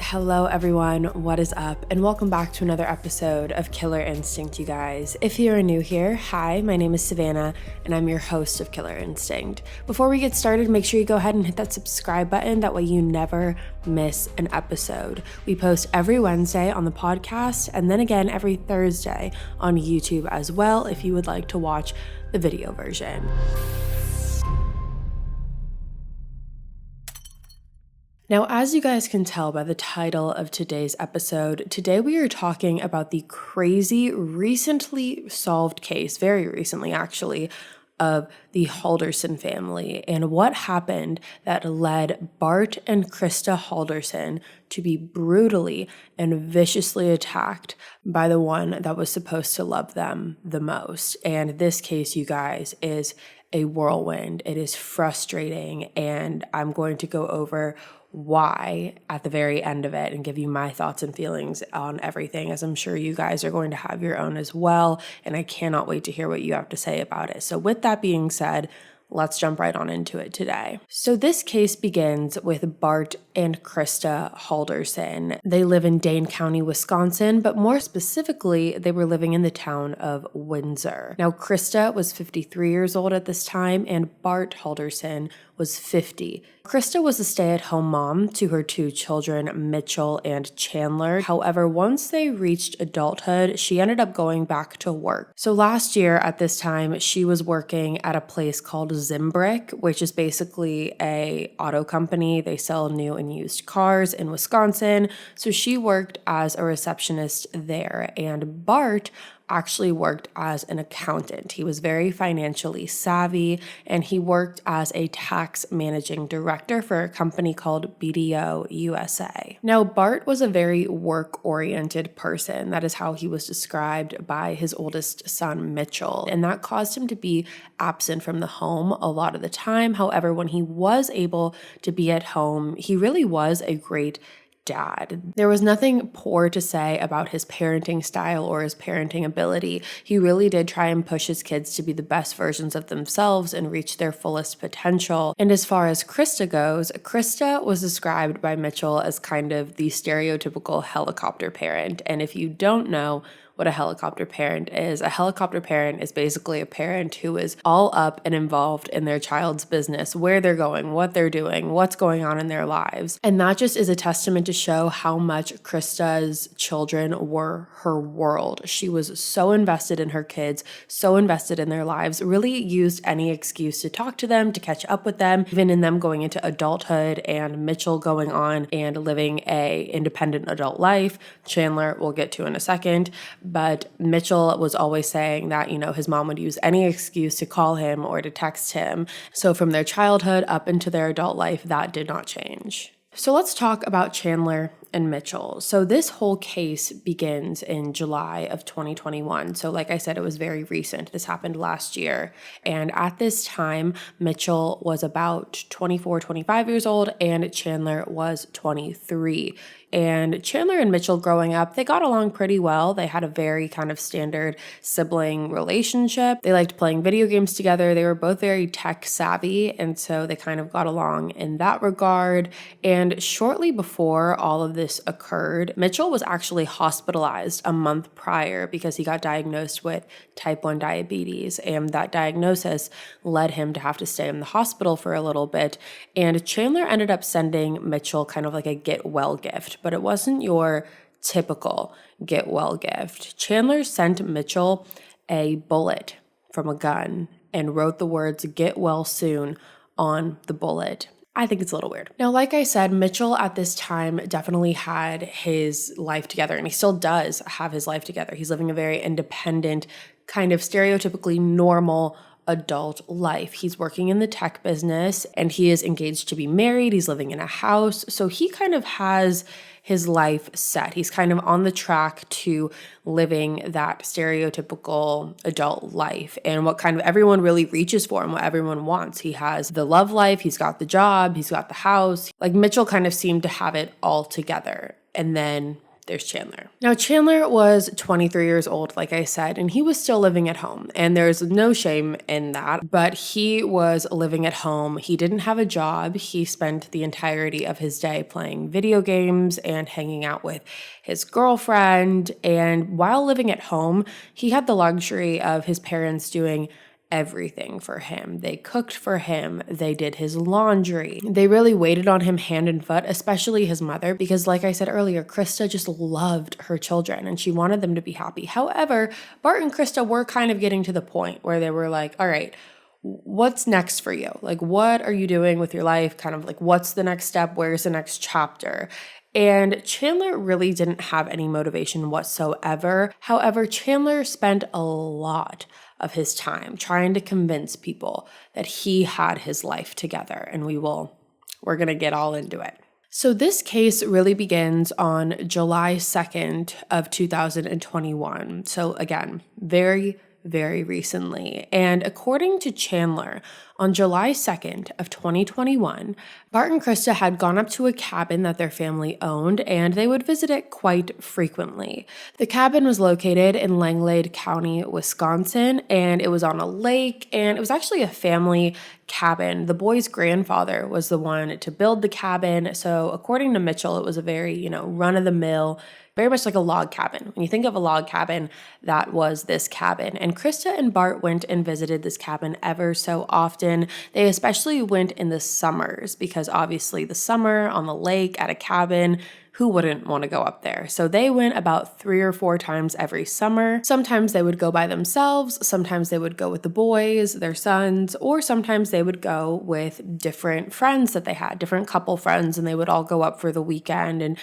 Hello everyone, what is up? And welcome back to another episode of Killer Instinct, you guys. If you are new here, hi, my name is Savannah, and I'm your host of Killer Instinct. Before we get started, make sure you go ahead and hit that subscribe button, that way you never miss an episode. We post every Wednesday on the podcast, and then again every Thursday on YouTube as well, if you would like to watch the video version. Now, as you guys can tell by the title of today's episode, today we are talking about the crazy, recently solved case, very recently actually, of the Halderson family and what happened that led Bart and Krista Halderson to be brutally and viciously attacked by the one that was supposed to love them the most. And this case, you guys, is a whirlwind. It is frustrating, and I'm going to go over why at the very end of it and give you my thoughts and feelings on everything, as I'm sure you guys are going to have your own as well, and I cannot wait to hear what you have to say about it. So with that being said, let's jump right on into it today. So this case begins with Bart and Krista Halderson. They live in Dane County, Wisconsin, but more specifically, they were living in the town of Windsor. Now, Krista was 53 years old at this time, and Bart Halderson was 50. Krista was a stay-at-home mom to her two children, Mitchell and Chandler. However, once they reached adulthood, she ended up going back to work. So last year at this time, she was working at a place called Dismemberment, which is basically a auto company. They sell new and used cars in Wisconsin. So she worked as a receptionist there, and Bart actually worked as an accountant. He was very financially savvy, and he worked as a tax managing director for a company called BDO USA. Now, Bart was a very work-oriented person. That is how he was described by his oldest son, Mitchell, and that caused him to be absent from the home a lot of the time. However, when he was able to be at home, he really was a great dad. There was nothing poor to say about his parenting style or his parenting ability. He really did try and push his kids to be the best versions of themselves and reach their fullest potential. And as far as Krista goes, Krista was described by Mitchell as kind of the stereotypical helicopter parent. And if you don't know what a helicopter parent is basically a parent who is all up and involved in their child's business, where they're going, what they're doing, what's going on in their lives. And that just is a testament to show how much Krista's children were her world. She was so invested in her kids, so invested in their lives, really used any excuse to talk to them, to catch up with them, even in them going into adulthood and Mitchell going on and living a independent adult life. Chandler we'll get to in a second. But Mitchell was always saying that, his mom would use any excuse to call him or to text him. So from their childhood up into their adult life, that did not change. So let's talk about Chandler and Mitchell. So this whole case begins in July of 2021. So like I said, it was very recent. This happened last year. And at this time, Mitchell was about 24, 25 years old, and Chandler was 23. And Chandler and Mitchell growing up, they got along pretty well. They had a very kind of standard sibling relationship. They liked playing video games together. They were both very tech savvy, and so they kind of got along in that regard. And shortly before all of this occurred, Mitchell was actually hospitalized a month prior because he got diagnosed with type 1 diabetes, and that diagnosis led him to have to stay in the hospital for a little bit. And Chandler ended up sending Mitchell kind of like a get well gift, but it wasn't your typical get well gift. Chandler sent Mitchell a bullet from a gun and wrote the words "get well soon" on the bullet. I think it's a little weird. Now, like I said, Mitchell at this time definitely had his life together, and he still does have his life together. He's living a very independent, kind of stereotypically normal adult life. He's working in the tech business, and he is engaged to be married. He's living in a house. So he kind of has his life set. He's kind of on the track to living that stereotypical adult life and what kind of everyone really reaches for and what everyone wants. He has the love life, he's got the job, he's got the house. Like Mitchell kind of seemed to have it all together. And then there's Chandler. Now, Chandler was 23 years old, like I said, and he was still living at home. And there's no shame in that, but he was living at home. He didn't have a job. He spent the entirety of his day playing video games and hanging out with his girlfriend. And while living at home, he had the luxury of his parents doing everything for him. They cooked for him. They did his laundry. They really waited on him hand and foot, especially his mother, because like I said earlier, Krista just loved her children and she wanted them to be happy. However, Bart and Krista were kind of getting to the point where they were like, all right, what's next for you? Like, what are you doing with your life? Kind of like, what's the next step? Where's the next chapter? And Chandler really didn't have any motivation whatsoever. However, Chandler spent a lot of his time trying to convince people that he had his life together, and we're going to get all into it. So this case really begins on July 2nd of 2021. So again, very recently. And according to Chandler, on July 2nd of 2021, Bart and Krista had gone up to a cabin that their family owned, and they would visit it quite frequently. The cabin was located in Langlade County, Wisconsin, and it was on a lake, and it was actually a family cabin. The boy's grandfather was the one to build the cabin, so according to Mitchell, it was a very, run-of-the-mill, very much like a log cabin. When you think of a log cabin, that was this cabin. And Krista and Bart went and visited this cabin ever so often. They especially went in the summers because obviously the summer on the lake at a cabin, who wouldn't want to go up there? So they went about 3 or 4 times every summer. Sometimes they would go by themselves. Sometimes they would go with the boys, their sons, or sometimes they would go with different friends that they had, different couple friends, and they would all go up for the weekend and,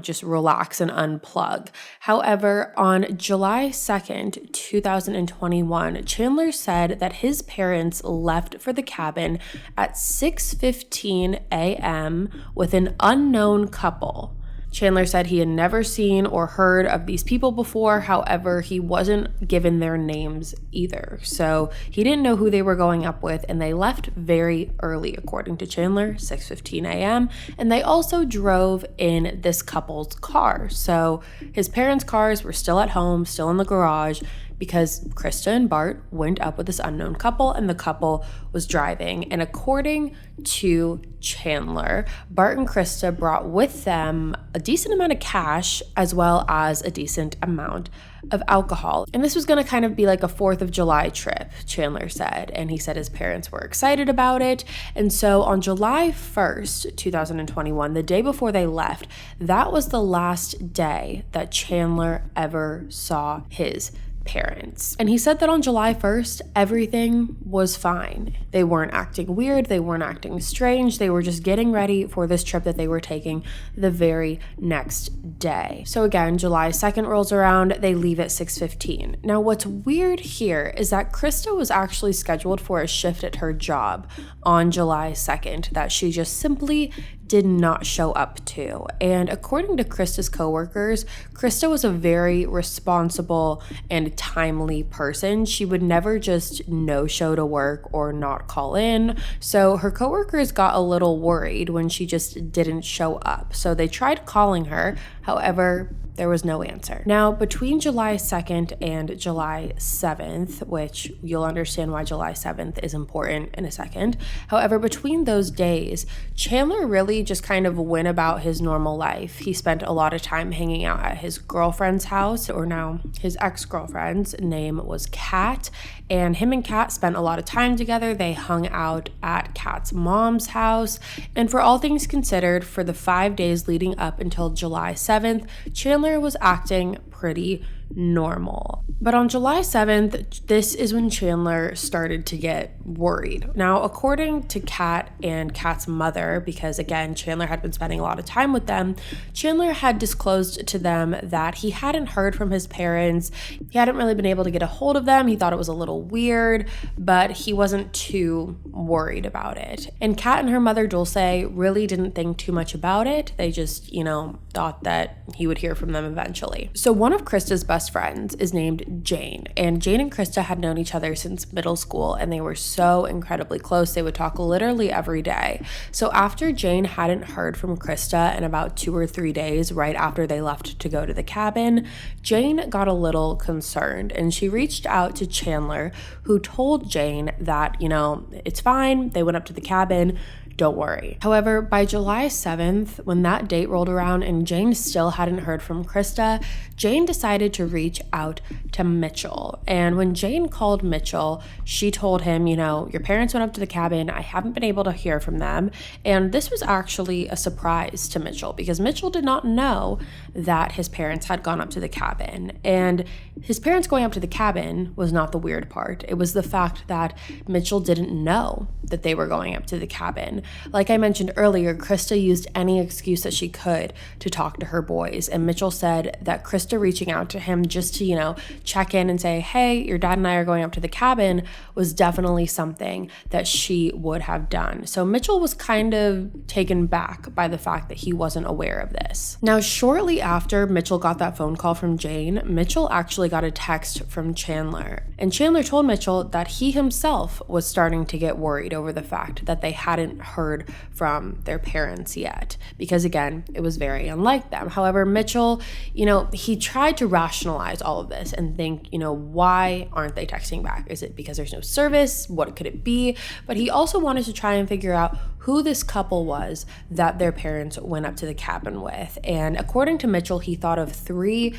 just relax and unplug. However, on July 2nd, 2021, Chandler said that his parents left for the cabin at 6:15 a.m. with an unknown couple. Chandler said he had never seen or heard of these people before. However, he wasn't given their names either. So he didn't know who they were going up with, and they left very early, according to Chandler, 6:15 a.m. And they also drove in this couple's car. So his parents' cars were still at home, still in the garage, because Krista and Bart went up with this unknown couple and the couple was driving. And according to Chandler, Bart and Krista brought with them a decent amount of cash as well as a decent amount of alcohol. And this was going to kind of be like a 4th of July trip, Chandler said. And he said his parents were excited about it. And so on July 1st, 2021, the day before they left, that was the last day that Chandler ever saw his parents. And he said that on July 1st, everything was fine. They weren't acting weird. They weren't acting strange. They were just getting ready for this trip that they were taking the very next day. So again, July 2nd rolls around. They leave at 6:15. Now, what's weird here is that Krista was actually scheduled for a shift at her job on July 2nd that she just simply did not show up to. And according to Krista's coworkers, Krista was a very responsible and timely person. She would never just no-show to work or not call in. So her coworkers got a little worried when she just didn't show up. So they tried calling her. However, there was no answer. Now, between July 2nd and July 7th, which you'll understand why July 7th is important in a second. However, between those days, Chandler really just kind of went about his normal life. He spent a lot of time hanging out at his girlfriend's house, or now his ex-girlfriend's name was Kat, and him and Kat spent a lot of time together. They hung out at Kat's mom's house, and for all things considered, for the 5 days leading up until July 7th, Chandler was acting pretty normal. But on July 7th, this is when Chandler started to get worried. Now, according to Kat and Kat's mother, because again, Chandler had been spending a lot of time with them, Chandler had disclosed to them that he hadn't heard from his parents. He hadn't really been able to get a hold of them. He thought it was a little weird, but he wasn't too worried about it. And Kat and her mother, Dulce, really didn't think too much about it. They just, thought that he would hear from them eventually. So one of Krista's best best friends is named Jane, and Jane and Krista had known each other since middle school, and they were so incredibly close. They would talk literally every day. So after Jane hadn't heard from Krista in about 2 or 3 days right after they left to go to the cabin, Jane got a little concerned, and she reached out to Chandler, who told Jane that, it's fine. They went up to the cabin. Don't worry. However, by July 7th, when that date rolled around and Jane still hadn't heard from Krista, Jane decided to reach out to Mitchell. And when Jane called Mitchell, she told him, your parents went up to the cabin. I haven't been able to hear from them. And this was actually a surprise to Mitchell because Mitchell did not know that his parents had gone up to the cabin. And his parents going up to the cabin was not the weird part. It was the fact that Mitchell didn't know that they were going up to the cabin. Like I mentioned earlier, Krista used any excuse that she could to talk to her boys. And Mitchell said that Krista reaching out to him just to, check in and say, hey, your dad and I are going up to the cabin was definitely something that she would have done. So Mitchell was kind of taken back by the fact that he wasn't aware of this. Now, shortly after Mitchell got that phone call from Jane, Mitchell actually got a text from Chandler. And Chandler told Mitchell that he himself was starting to get worried over the fact that they hadn't heard from their parents yet, because again, it was very unlike them. However, Mitchell, he tried to rationalize all of this and think, why aren't they texting back? Is it because there's no service? What could it be? But he also wanted to try and figure out who this couple was that their parents went up to the cabin with. And according to Mitchell, he thought of 3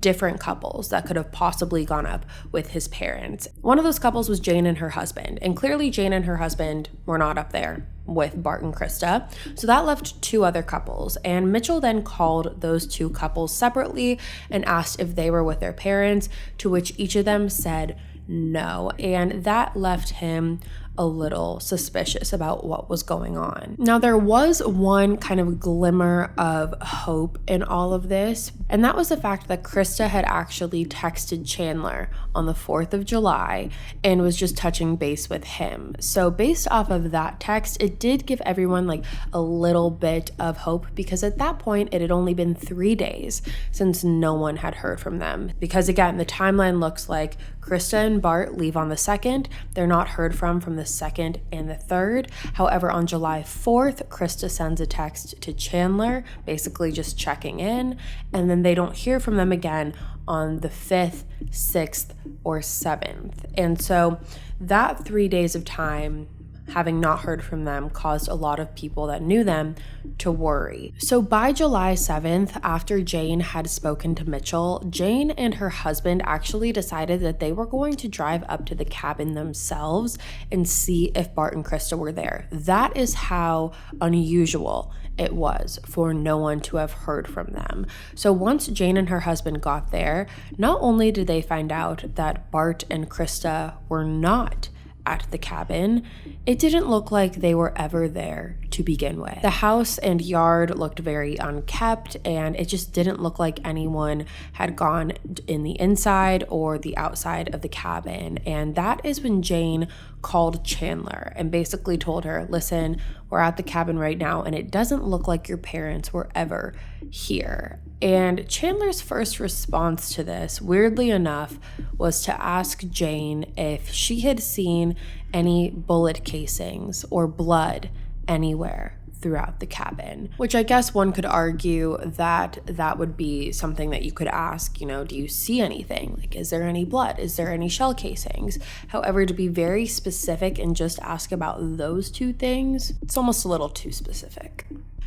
different couples that could have possibly gone up with his parents. One of those couples was Jane and her husband, and clearly Jane and her husband were not up there with Bart and Krista. So that left 2 other couples, and Mitchell then called those 2 couples separately and asked if they were with their parents, to which each of them said no, and that left him a little suspicious about what was going on. Now, there was one kind of glimmer of hope in all of this, and that was the fact that Krista had actually texted Chandler on the 4th of July and was just touching base with him. So based off of that text, it did give everyone like a little bit of hope, because at that point it had only been 3 days since no one had heard from them. Because again, the timeline looks like Krista and Bart leave on the 2nd. They're not heard from the 2nd and the 3rd. However, on July 4th, Krista sends a text to Chandler, basically just checking in, and then they don't hear from them again on the 5th, 6th, or 7th. And so that 3 days of time, having not heard from them, caused a lot of people that knew them to worry. So by July 7th, after Jane had spoken to Mitchell, Jane and her husband actually decided that they were going to drive up to the cabin themselves and see if Bart and Krista were there. That is how unusual it was for no one to have heard from them. So once Jane and her husband got there, not only did they find out that Bart and Krista were not at the cabin, it didn't look like they were ever there to begin with. The house and yard looked very unkept, and it just didn't look like anyone had gone in the inside or the outside of the cabin. And that is when Jane called Chandler and basically told her, listen, we're at the cabin right now, and it doesn't look like your parents were ever here. And Chandler's first response to this, weirdly enough, was to ask Jane if she had seen any bullet casings or blood anywhere throughout the cabin, which I guess one could argue that that would be something that you could ask, do you see anything? Like, is there any blood? Is there any shell casings? However, to be very specific and just ask about those 2 things, it's almost a little too specific.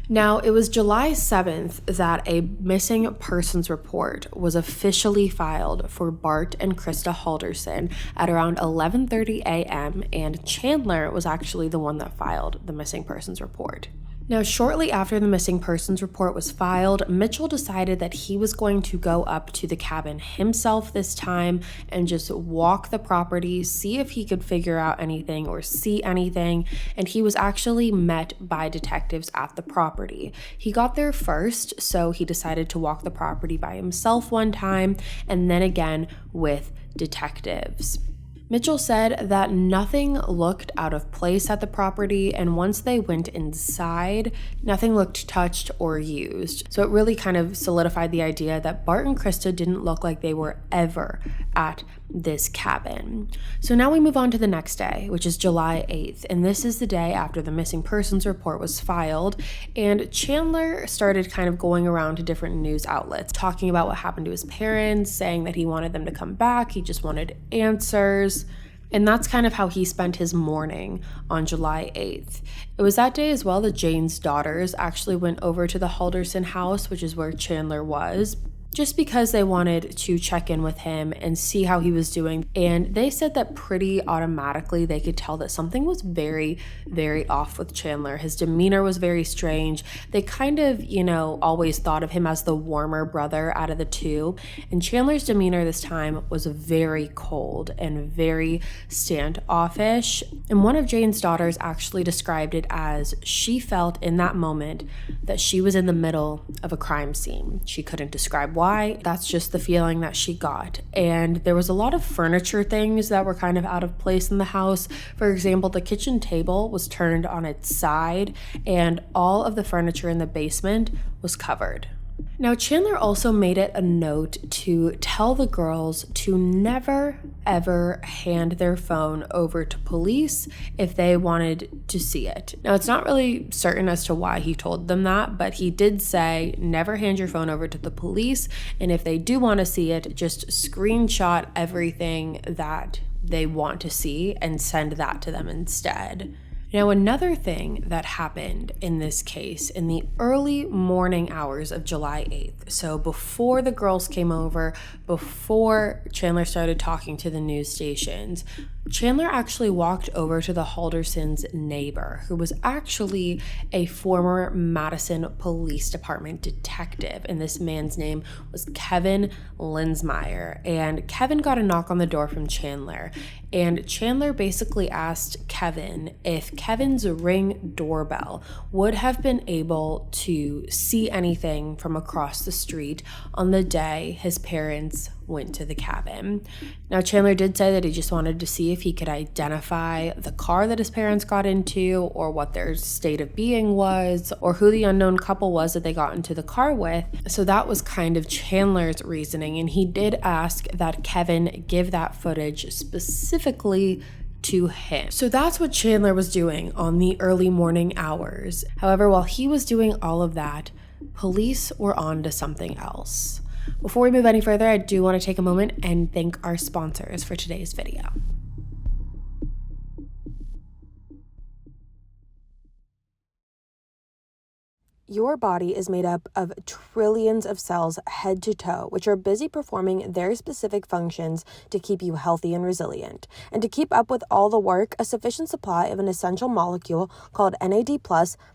Now, it was July 7th that a missing persons report was officially filed for Bart and Krista Halderson at around 11:30 a.m., and Chandler was actually the one that filed the missing persons report. Now, shortly after the missing persons report was filed, Mitchell decided that he was going to go up to the cabin himself this time and just walk the property, see if he could figure out anything or see anything, and he was actually met by detectives at the property. He got there first, so he decided to walk the property by himself one time, and then again with detectives. Mitchell said that nothing looked out of place at the property, and once they went inside, nothing looked touched or used. So it really kind of solidified the idea that Bart and Krista didn't look like they were ever at this cabin. So now we move on to the next day, which is July 8th, and this is the day after the missing persons report was filed, and Chandler started kind of going around to different news outlets, talking about what happened to his parents, saying that he wanted them to come back, he just wanted answers. And that's kind of how he spent his morning on July 8th. It was that day as well that Jane's daughters actually went over to the Halderson house, which is where Chandler was, just because they wanted to check in with him and see how he was doing. And they said that pretty automatically they could tell that something was very, very off with Chandler. His demeanor was very strange. They kind of, always thought of him as the warmer brother out of the two. And Chandler's demeanor this time was very cold and very standoffish. And one of Jane's daughters actually described it as she felt in that moment that she was in the middle of a crime scene. She couldn't describe why. That's just the feeling that she got. And there was a lot of furniture things that were kind of out of place in the house. For example, the kitchen table was turned on its side and all of the furniture in the basement was covered. Now, Chandler also made it a note to tell the girls to never, ever hand their phone over to police if they wanted to see it. Now, it's not really certain as to why he told them that, but he did say, never hand your phone over to the police, and if they do want to see it, just screenshot everything that they want to see and send that to them instead. Now, another thing that happened in this case in the early morning hours of July 8th, so before the girls came over, before Chandler started talking to the news stations, Chandler actually walked over to the Haldersons' neighbor, who was actually a former Madison Police Department detective, and this man's name was Kevin Linsmeyer. And Kevin got a knock on the door from Chandler, and Chandler basically asked Kevin if Kevin's Ring doorbell would have been able to see anything from across the street on the day his parents went to the cabin. Now, Chandler did say that he just wanted to see if he could identify the car that his parents got into, or what their state of being was, or who the unknown couple was that they got into the car with. So that was kind of Chandler's reasoning, and he did ask that Kevin give that footage specifically to him. So that's what Chandler was doing on the early morning hours. However, while he was doing all of that, police were on to something else. Before we move any further, I do want to take a moment and thank our sponsors for today's video. Your body is made up of trillions of cells head to toe, which are busy performing their specific functions to keep you healthy and resilient. And to keep up with all the work, a sufficient supply of an essential molecule called NAD+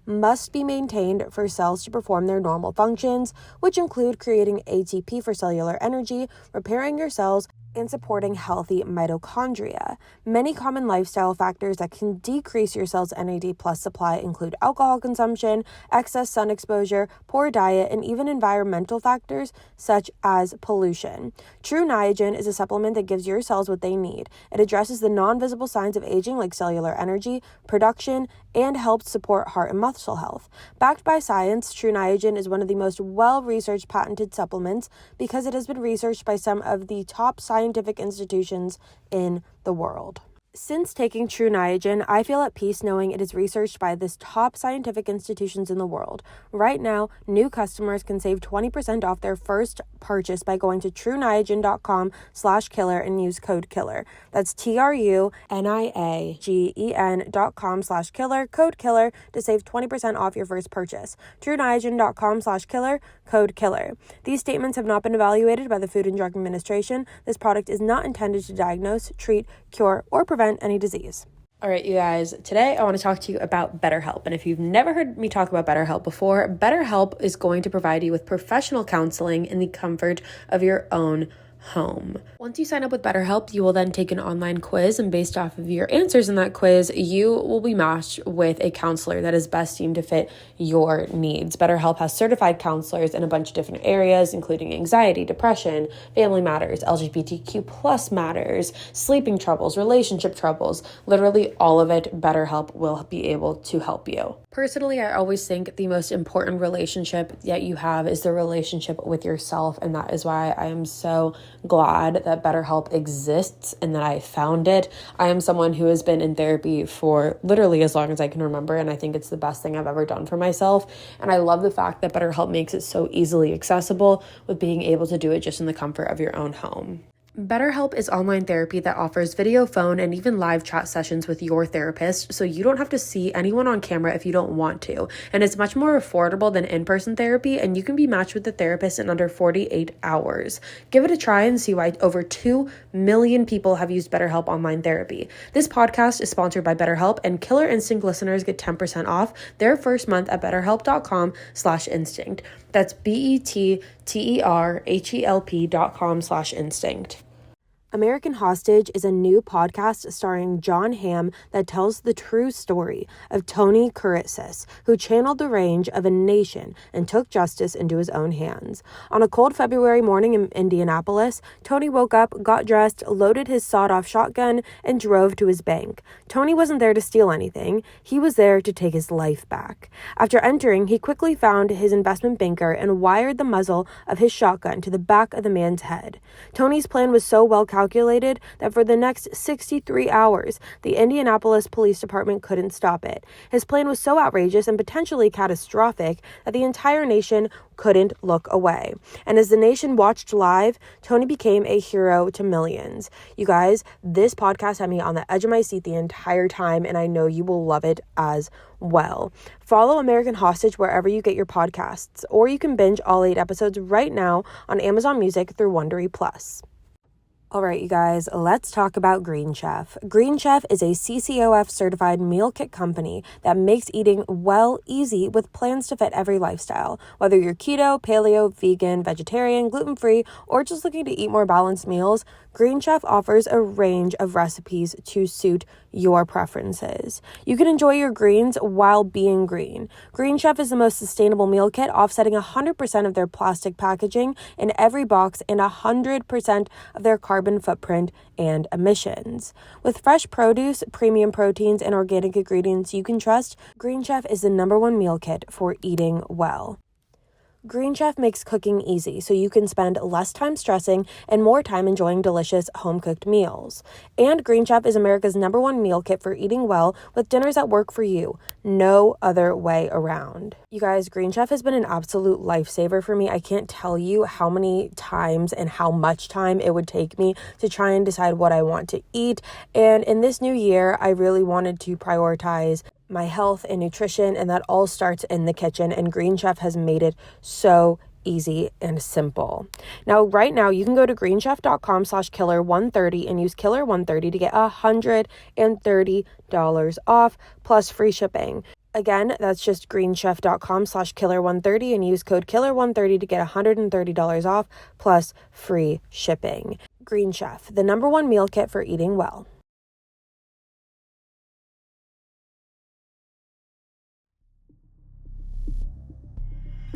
must be maintained for cells to perform their normal functions, which include creating ATP for cellular energy, repairing your cells, and supporting healthy mitochondria. Many common lifestyle factors that can decrease your cell's NAD+ supply include alcohol consumption, excess sun exposure, poor diet, and even environmental factors such as pollution. True Niagen is a supplement that gives your cells what they need. It addresses the non-visible signs of aging like cellular energy, production, and helps support heart and muscle health. Backed by science, True Niagen is one of the most well-researched patented supplements because it has been researched by some of the top scientific institutions in the world. Since taking True Niagen, I feel at peace knowing it is researched by the top scientific institutions in the world. Right now, new customers can save 20% off their first purchase by going to trueniagen.com/killer and use code KILLER. That's TRUNIAGEN.com/killer, code KILLER to save 20% off your first purchase. trueniagen.com/killer, code KILLER. These statements have not been evaluated by the Food and Drug Administration. This product is not intended to diagnose, treat, cure, or prevent any disease. All right, you guys, today I want to talk to you about BetterHelp. And if you've never heard me talk about BetterHelp before, BetterHelp is going to provide you with professional counseling in the comfort of your own home. Once you sign up with BetterHelp, you will then take an online quiz, and based off of your answers in that quiz, you will be matched with a counselor that is best deemed to fit your needs. BetterHelp has certified counselors in a bunch of different areas, including anxiety, depression, family matters, LGBTQ plus matters, sleeping troubles, relationship troubles, literally all of it. BetterHelp will be able to help you. Personally, I always think the most important relationship that you have is the relationship with yourself, and that is why I am so glad that BetterHelp exists and that I found it. I am someone who has been in therapy for literally as long as I can remember, and I think it's the best thing I've ever done for myself. And I love the fact that BetterHelp makes it so easily accessible with being able to do it just in the comfort of your own home. BetterHelp is online therapy that offers video, phone, and even live chat sessions with your therapist, so you don't have to see anyone on camera if you don't want to. And it's much more affordable than in-person therapy, and you can be matched with the therapist in under 48 hours. Give it a try and see why over 2 million people have used BetterHelp online therapy. This podcast is sponsored by BetterHelp, and Killer Instinct listeners get 10% off their first month at betterhelp.com/instinct. That's BETTERHELP.com/instinct. American Hostage is a new podcast starring John Hamm that tells the true story of Tony Kuritzis, who channeled the rage of a nation and took justice into his own hands. On a cold February morning in Indianapolis, Tony woke up, got dressed, loaded his sawed-off shotgun, and drove to his bank. Tony wasn't there to steal anything. He was there to take his life back. After entering, he quickly found his investment banker and wired the muzzle of his shotgun to the back of the man's head. Tony's plan was so well calculated that for the next 63 hours, the Indianapolis Police Department couldn't stop it. His plan was so outrageous and potentially catastrophic that the entire nation couldn't look away. And as the nation watched live, Tony became a hero to millions. You guys, this podcast had me on the edge of my seat the entire time, and I know you will love it as well. Follow American Hostage wherever you get your podcasts, or you can binge all 8 episodes right now on Amazon Music through Wondery Plus. All right, you guys, let's talk about Green Chef. Green Chef is a CCOF certified meal kit company that makes eating well easy with plans to fit every lifestyle. Whether you're keto, paleo, vegan, vegetarian, gluten-free, or just looking to eat more balanced meals, Green Chef offers a range of recipes to suit your preferences. You can enjoy your greens while being green. Green Chef is the most sustainable meal kit, offsetting 100% of their plastic packaging in every box and 100% of their carbon footprint and emissions. With fresh produce, premium proteins, and organic ingredients you can trust, Green Chef is the #1 meal kit for eating well. Green Chef makes cooking easy so you can spend less time stressing and more time enjoying delicious home-cooked meals. And Green Chef is America's #1 meal kit for eating well with dinners that work for you. No other way around. You guys, Green Chef has been an absolute lifesaver for me. I can't tell you how many times and how much time it would take me to try and decide what I want to eat. And in this new year, I really wanted to prioritize my health and nutrition, and that all starts in the kitchen, and Green Chef has made it so easy and simple. Now, right now, you can go to greenchef.com/killer130 and use killer130 to get $130 off plus free shipping. Again, that's just greenchef.com/killer130 and use code killer130 to get $130 off plus free shipping. Green Chef, the #1 meal kit for eating well.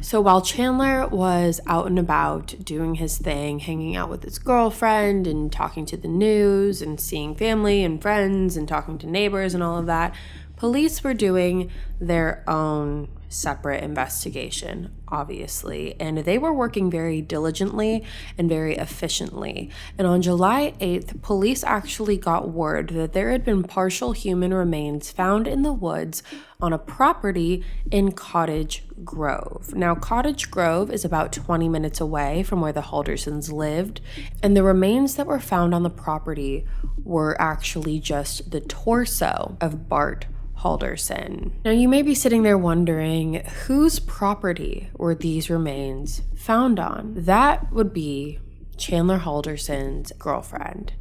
So while Chandler was out and about doing his thing, hanging out with his girlfriend and talking to the news and seeing family and friends and talking to neighbors and all of that, police were doing their own separate investigation, obviously, and they were working very diligently and very efficiently. And on July 8th, police actually got word that there had been partial human remains found in the woods on a property in Cottage Grove. Now, Cottage Grove is about 20 minutes away from where the Haldersons lived, and the remains that were found on the property were actually just the torso of Bart Halderson. Now, you may be sitting there wondering, whose property were these remains found on? That would be Chandler Halderson's girlfriend,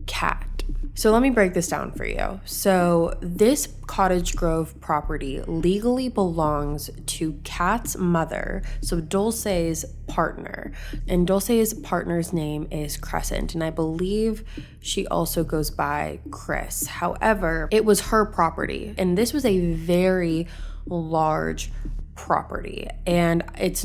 Kat. So let me break this down for you. So this Cottage Grove property legally belongs to Kat's mother, so Dulce's partner. And Dulce's partner's name is Crescent, and I believe she also goes by Chris. However, it was her property, and this was a very large property, and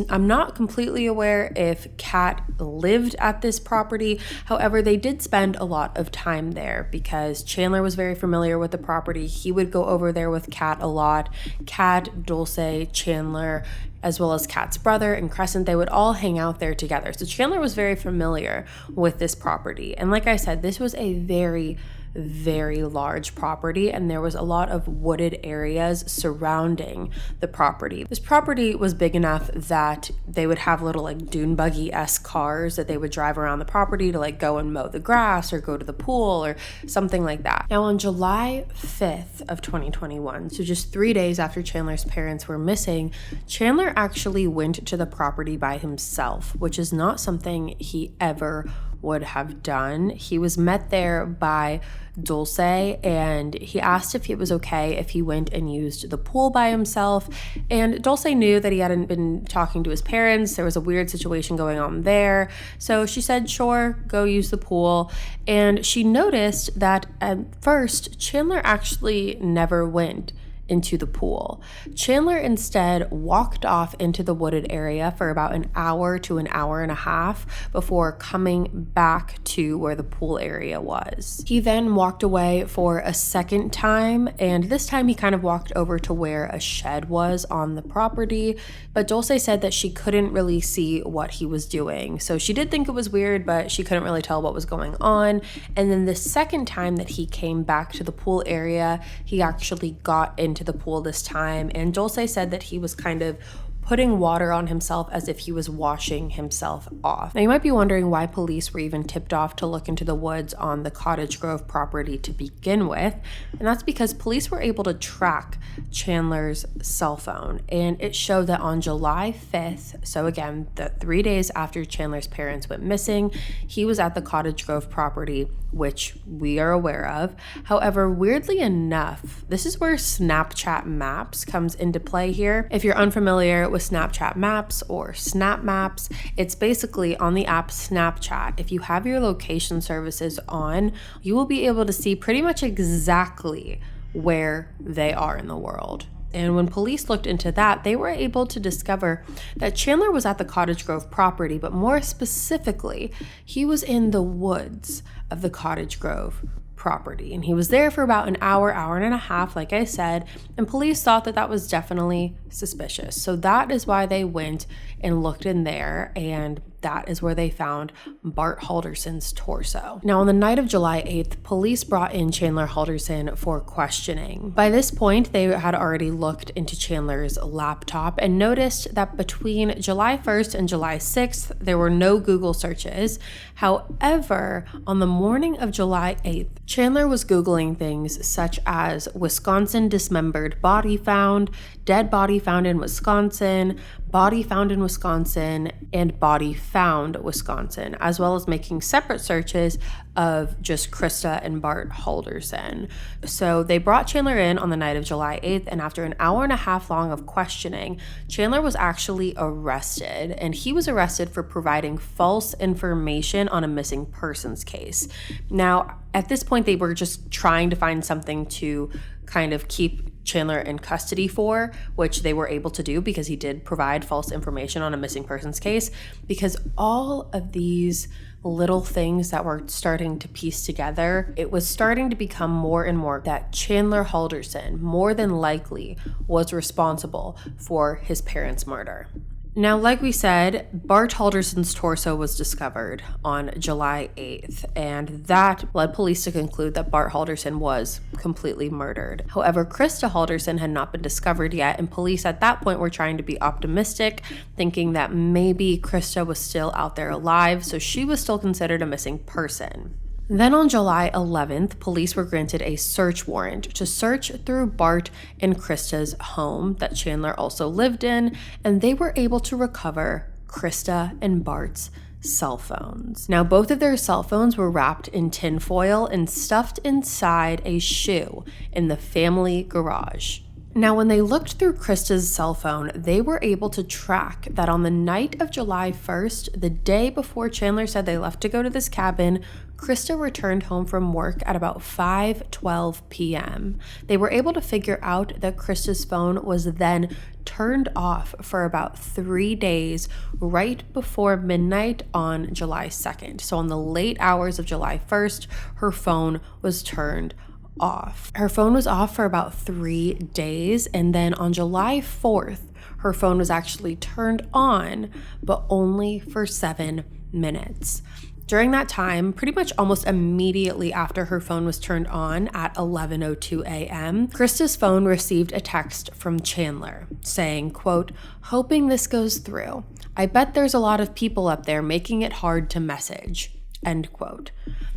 I'm not completely aware if Kat lived at this property. However, they did spend a lot of time there because Chandler was very familiar with the property. He would go over there with Kat a lot. Kat, Dulce, Chandler, as well as Kat's brother and Crescent, they would all hang out there together. So Chandler was very familiar with this property. And like I said, this was a very large property, and there was a lot of wooded areas surrounding the property. This property was big enough that they would have little like dune buggy-esque cars that they would drive around the property to like go and mow the grass or go to the pool or something like that. Now on July 5th of 2021, so just 3 days after Chandler's parents were missing, Chandler actually went to the property by himself, which is not something he ever would have done. He was met there by Dulce, and he asked if it was okay if he went and used the pool by himself. And Dulce knew that he hadn't been talking to his parents. There was a weird situation going on there. So she said, sure, go use the pool. And she noticed that at first, Chandler actually never went into the pool. Chandler instead walked off into the wooded area for about an hour to an hour and a half before coming back to where the pool area was. He then walked away for a second time, and this time he kind of walked over to where a shed was on the property, but Dulce said that she couldn't really see what he was doing. So she did think it was weird, but she couldn't really tell what was going on. And then the second time that he came back to the pool area, he actually got into the pool this time, and Dulce said that he was kind of putting water on himself as if he was washing himself off. Now you might be wondering why police were even tipped off to look into the woods on the Cottage Grove property to begin with, and that's because police were able to track Chandler's cell phone, and it showed that on July 5th, so again, the 3 days after Chandler's parents went missing, he was at the Cottage Grove property, which we are aware of. However, weirdly enough, this is where Snapchat Maps comes into play here. If you're unfamiliar with Snapchat Maps or Snap Maps, it's basically on the app Snapchat. If you have your location services on, you will be able to see pretty much exactly where they are in the world. And when police looked into that, they were able to discover that Chandler was at the Cottage Grove property, but more specifically, he was in the woods of the Cottage Grove property. And he was there for about an hour and a half, like I said, and police thought that that was definitely suspicious. So that is why they went and looked in there, and that is where they found Bart Halderson's torso. Now, on the night of July 8th, police brought in Chandler Halderson for questioning. By this point, they had already looked into Chandler's laptop and noticed that between July 1st and July 6th, there were no Google searches. However, on the morning of July 8th, Chandler was Googling things such as Wisconsin dismembered body found, dead body found in Wisconsin, body found in Wisconsin, and body found Wisconsin, as well as making separate searches of just Krista and Bart Halderson. So they brought Chandler in on the night of July 8th, and after an hour and a half long of questioning, Chandler was actually arrested, and he was arrested for providing false information on a missing persons case. Now, at this point, they were just trying to find something to kind of keep Chandler in custody for, which they were able to do because he did provide false information on a missing persons case, because all of these little things that were starting to piece together, it was starting to become more and more that Chandler Halderson more than likely was responsible for his parents' murder. Now, like we said, Bart Halderson's torso was discovered on July 8th, and that led police to conclude that Bart Halderson was completely murdered. However, Krista Halderson had not been discovered yet, and police at that point were trying to be optimistic, thinking that maybe Krista was still out there alive, so she was still considered a missing person. Then on July 11th, police were granted a search warrant to search through Bart and Krista's home that Chandler also lived in, and they were able to recover Krista and Bart's cell phones. Now, both of their cell phones were wrapped in tinfoil and stuffed inside a shoe in the family garage. Now, when they looked through Krista's cell phone, they were able to track that on the night of July 1st, the day before Chandler said they left to go to this cabin, Krista returned home from work at about 5:12 p.m. They were able to figure out that Krista's phone was then turned off for about 3 days right before midnight on July 2nd. So on the late hours of July 1st, her phone was turned off. Her phone was off for about 3 days, and then on July 4th, her phone was actually turned on, but only for 7 minutes. During that time, pretty much almost immediately after her phone was turned on at 11:02 a.m., Krista's phone received a text from Chandler saying, quote, "Hoping this goes through. I bet there's a lot of people up there making it hard to message." End quote.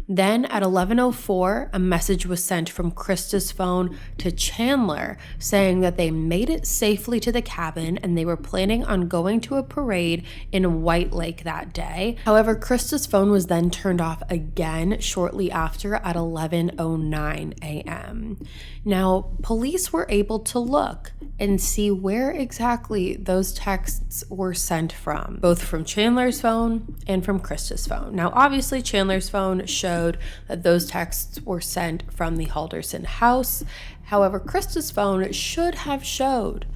Then at 11:04, a message was sent from Krista's phone to Chandler saying that they made it safely to the cabin and they were planning on going to a parade in White Lake that day. However, Krista's phone was then turned off again shortly after at 11:09 a.m. Now, police were able to look and see where exactly those texts were sent from, both from Chandler's phone and from Krista's phone. Now, obviously, Chandler's phone showed that those texts were sent from the Halderson house. However, Krista's phone should have showed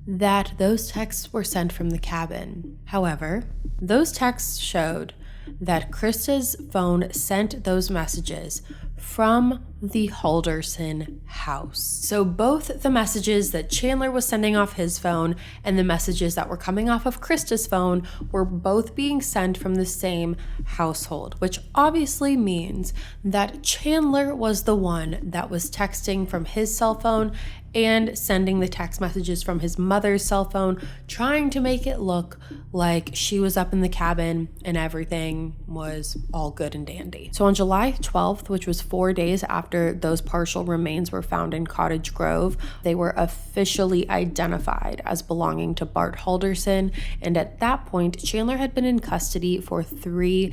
that those texts were sent from the cabin. However, those texts showed that Krista's phone sent those messages from the Halderson house. So both the messages that Chandler was sending off his phone and the messages that were coming off of Krista's phone were both being sent from the same household, which obviously means that Chandler was the one that was texting from his cell phone and sending the text messages from his mother's cell phone, trying to make it look like she was up in the cabin and everything was all good and dandy. So on July 12th, which was 4 days after those partial remains were found in Cottage Grove, they were officially identified as belonging to Bart Halderson. And at that point, Chandler had been in custody for 3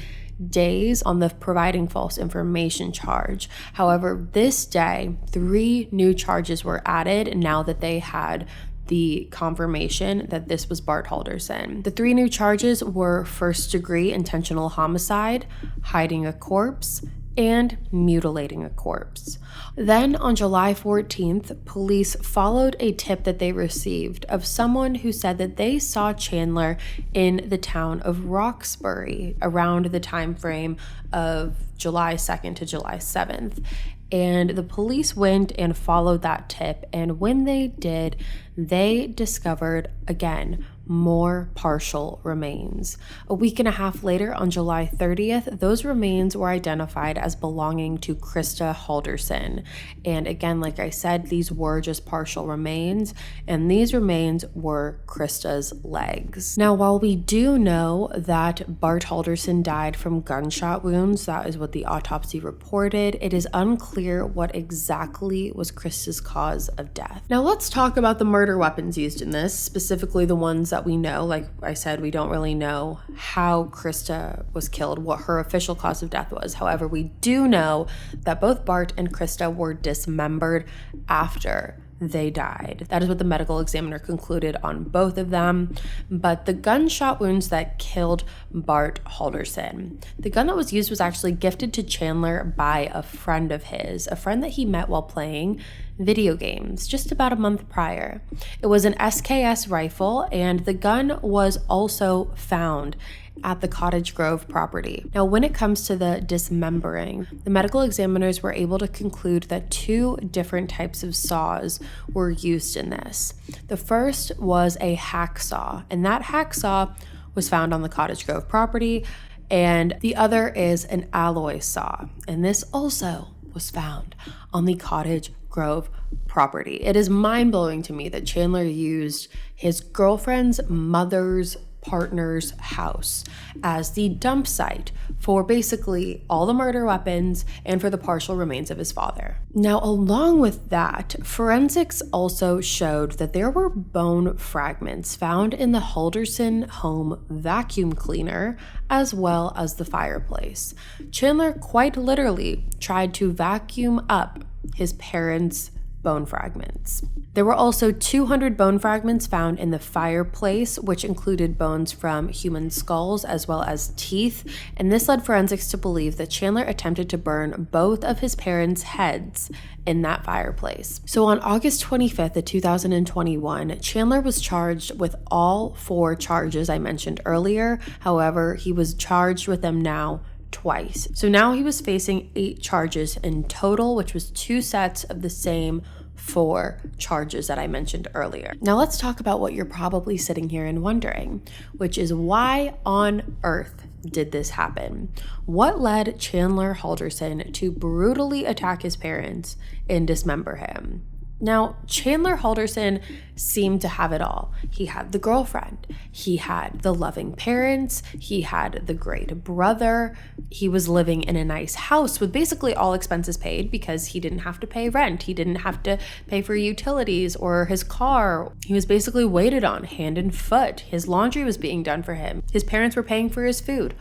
days on the providing false information charge. However, this day, 3 new charges were added now that they had the confirmation that this was Bart Halderson. The 3 new charges were first-degree intentional homicide, hiding a corpse, and mutilating a corpse. Then on July 14th, police followed a tip that they received of someone who said that they saw Chandler in the town of Roxbury around the time frame of July 2nd to July 7th. And the police went and followed that tip, and when they did, they discovered, again, more partial remains. A week and a half later, on July 30th, those remains were identified as belonging to Krista Halderson. And again, like I said, these were just partial remains, and these remains were Krista's legs. Now, while we do know that Bart Halderson died from gunshot wounds, that is what the autopsy reported, it is unclear what exactly was Krista's cause of death. Now, let's talk about the murder weapons used in this, specifically the ones that we know. Like I said, we don't really know how Krista was killed, what her official cause of death was. However, we do know that both Bart and Krista were dismembered after they died. That is what the medical examiner concluded on both of them. But the gunshot wounds that killed Bart Halderson, the gun that was used was actually gifted to Chandler by a friend of his, a friend that he met while playing video games just about a month prior. It was an SKS rifle, and the gun was also found at the Cottage Grove property. Now, when it comes to the dismembering, the medical examiners were able to conclude that 2 different types of saws were used in this. The first was a hacksaw, and that hacksaw was found on the Cottage Grove property, and the other is an alloy saw, and this also was found on the Cottage Grove property. It is mind-blowing to me that Chandler used his girlfriend's mother's partner's house as the dump site for basically all the murder weapons and for the partial remains of his father. Now, along with that, forensics also showed that there were bone fragments found in the Halderson home vacuum cleaner as well as the fireplace. Chandler quite literally tried to vacuum up his parents' bone fragments. There were also 200 bone fragments found in the fireplace, which included bones from human skulls as well as teeth, and this led forensics to believe that Chandler attempted to burn both of his parents' heads in that fireplace. So on August 25th of 2021, Chandler was charged with all 4 charges I mentioned earlier. However, he was charged with them now twice. So now he was facing 8 charges in total, which was 2 sets of the same 4 charges that I mentioned earlier. Now let's talk about what you're probably sitting here and wondering, which is why on earth did this happen? What led Chandler Halderson to brutally attack his parents and dismember him? Now, Chandler Halderson seemed to have it all. He had the girlfriend, he had the loving parents, he had the great brother, he was living in a nice house with basically all expenses paid because he didn't have to pay rent, he didn't have to pay for utilities or his car. He was basically waited on hand and foot. His laundry was being done for him. His parents were paying for his food,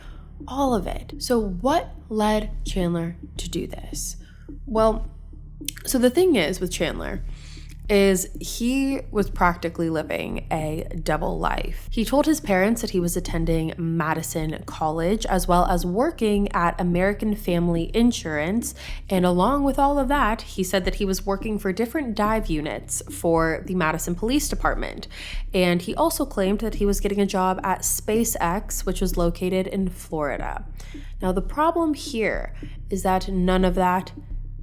all of it. So what led Chandler to do this? Well, so the thing is with Chandler is he was practically living a double life. He told his parents that he was attending Madison College as well as working at American Family Insurance. And along with all of that, he said that he was working for different dive units for the Madison Police Department. And he also claimed that he was getting a job at SpaceX, which was located in Florida. Now, the problem here is that none of that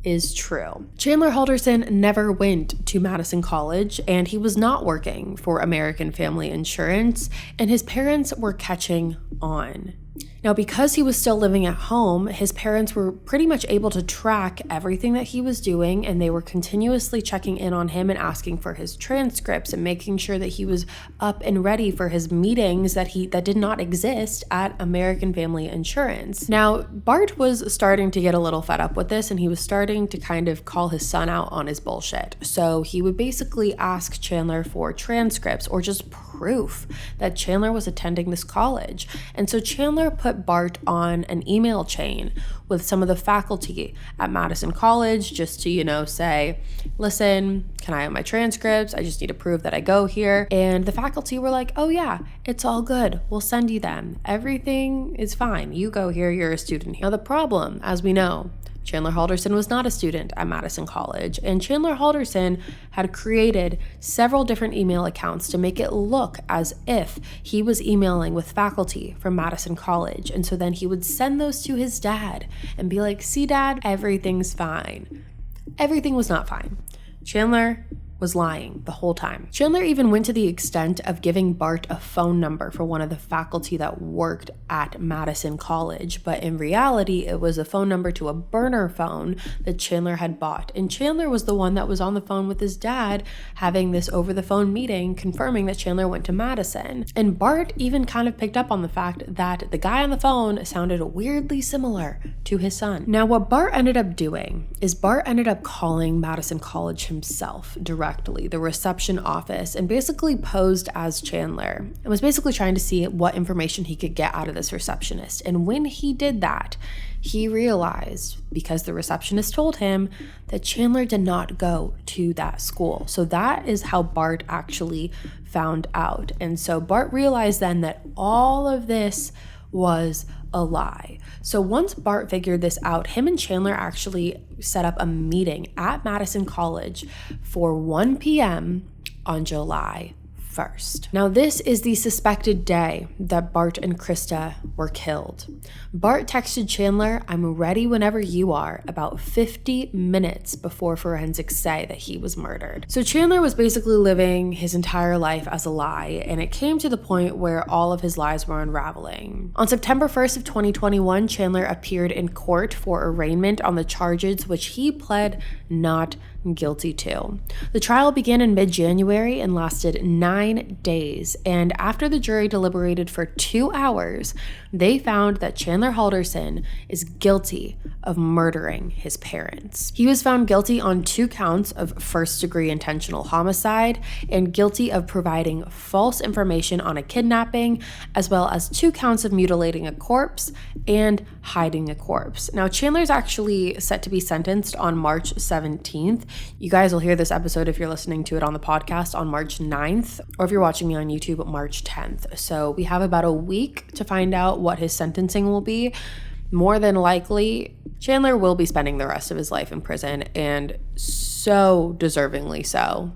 is true. Chandler Halderson never went to Madison College, and he was not working for American Family Insurance, and his parents were catching on. Now, because he was still living at home, his parents were pretty much able to track everything that he was doing, and they were continuously checking in on him and asking for his transcripts and making sure that he was up and ready for his meetings that did not exist at American Family Insurance. Now, Bart was starting to get a little fed up with this, and he was starting to kind of call his son out on his bullshit. So he would basically ask Chandler for transcripts or just proof that Chandler was attending this college. And so Chandler put Bart on an email chain with some of the faculty at Madison College just to, say, listen, can I have my transcripts? I just need to prove that I go here. And the faculty were like, oh yeah, it's all good. We'll send you them. Everything is fine. You go here, you're a student here. Now the problem, as we know, Chandler Halderson was not a student at Madison College, and Chandler Halderson had created several different email accounts to make it look as if he was emailing with faculty from Madison College. And so then he would send those to his dad and be like, see, Dad, everything's fine. Everything was not fine. Chandler was lying the whole time. Chandler even went to the extent of giving Bart a phone number for one of the faculty that worked at Madison College, but in reality, it was a phone number to a burner phone that Chandler had bought. And Chandler was the one that was on the phone with his dad having this over-the-phone meeting confirming that Chandler went to Madison. And Bart even kind of picked up on the fact that the guy on the phone sounded weirdly similar to his son. Now, what Bart ended up doing is Bart ended up calling Madison College himself directly, the reception office, and basically posed as Chandler and was basically trying to see what information he could get out of this receptionist. And when he did that, he realized, because the receptionist told him, that Chandler did not go to that school. So that is how Bart actually found out. And so Bart realized then that all of this was a lie. So once Bart figured this out, him and Chandler actually set up a meeting at Madison College for 1 p.m. on July 1st. Now, this is the suspected day that Bart and Krista were killed. Bart texted Chandler, "I'm ready whenever you are," about 50 minutes before forensics say that he was murdered. So Chandler was basically living his entire life as a lie, and it came to the point where all of his lies were unraveling. On September 1st of 2021, Chandler appeared in court for arraignment on the charges which he pled not guilty to. The trial began in mid-January and lasted 9 days, and after the jury deliberated for 2 hours, they found that Chandler Halderson is guilty of murdering his parents. He was found guilty on 2 counts of first-degree intentional homicide and guilty of providing false information on a kidnapping, as well as 2 counts of mutilating a corpse and hiding a corpse. Now, Chandler's actually set to be sentenced on March 17th. You guys will hear this episode if you're listening to it on the podcast on March 9th, or if you're watching me on YouTube, March 10th. So we have about a week to find out what his sentencing will be. More than likely, Chandler will be spending the rest of his life in prison, and so deservingly so.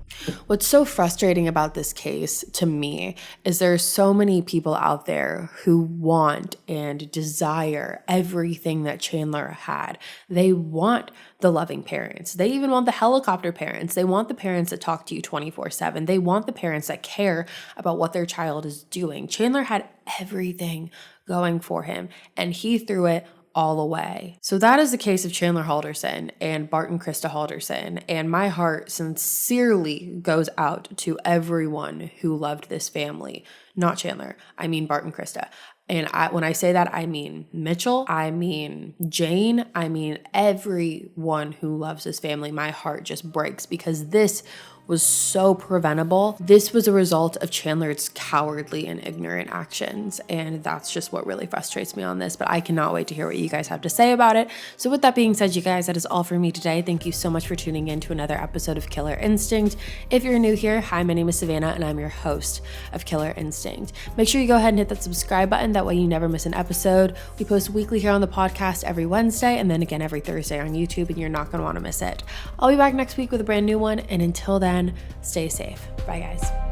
What's so frustrating about this case to me is there's so many people out there who want and desire everything that Chandler had. They want the loving parents. They even want the helicopter parents. They want the parents that talk to you 24/7. They want the parents that care about what their child is doing. Chandler had everything going for him, and he threw it all away. So that is the case of Chandler Halderson and Bart and Krista Halderson, and my heart sincerely goes out to everyone who loved this family. Not Chandler, I mean Bart and Krista. And when I say that, I mean Mitchell, I mean Jane, I mean everyone who loves this family. My heart just breaks because this was so preventable. This was a result of Chandler's cowardly and ignorant actions, and that's just what really frustrates me on this, but I cannot wait to hear what you guys have to say about it. So with that being said, you guys, that is all for me today. Thank you so much for tuning in to another episode of Killer Instinct. If you're new here, hi, my name is Savannah, and I'm your host of Killer Instinct. Make sure you go ahead and hit that subscribe button, that way you never miss an episode. We post weekly here on the podcast every Wednesday, and then again every Thursday on YouTube, and you're not going to want to miss it. I'll be back next week with a brand new one, and until then, stay safe. Bye, guys.